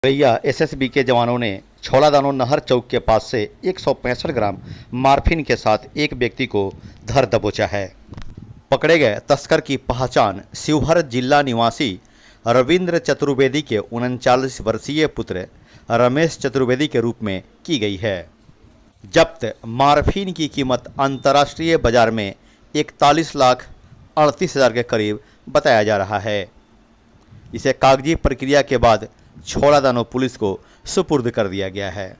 भैया एसएसबी के जवानों ने छौलादानो नहर चौक के पास से 165 ग्राम मार्फिन के साथ एक व्यक्ति को धर दबोचा है। पकड़े गए तस्कर की पहचान शिवहर जिला निवासी रविंद्र चतुर्वेदी के 39 वर्षीय पुत्र रमेश चतुर्वेदी के रूप में की गई है। जब्त मार्फिन की कीमत अंतर्राष्ट्रीय बाजार में 41,38,000 के करीब बताया जा रहा है। इसे कागजी प्रक्रिया के बाद छौलादानो पुलिस को सुपुर्द कर दिया गया है।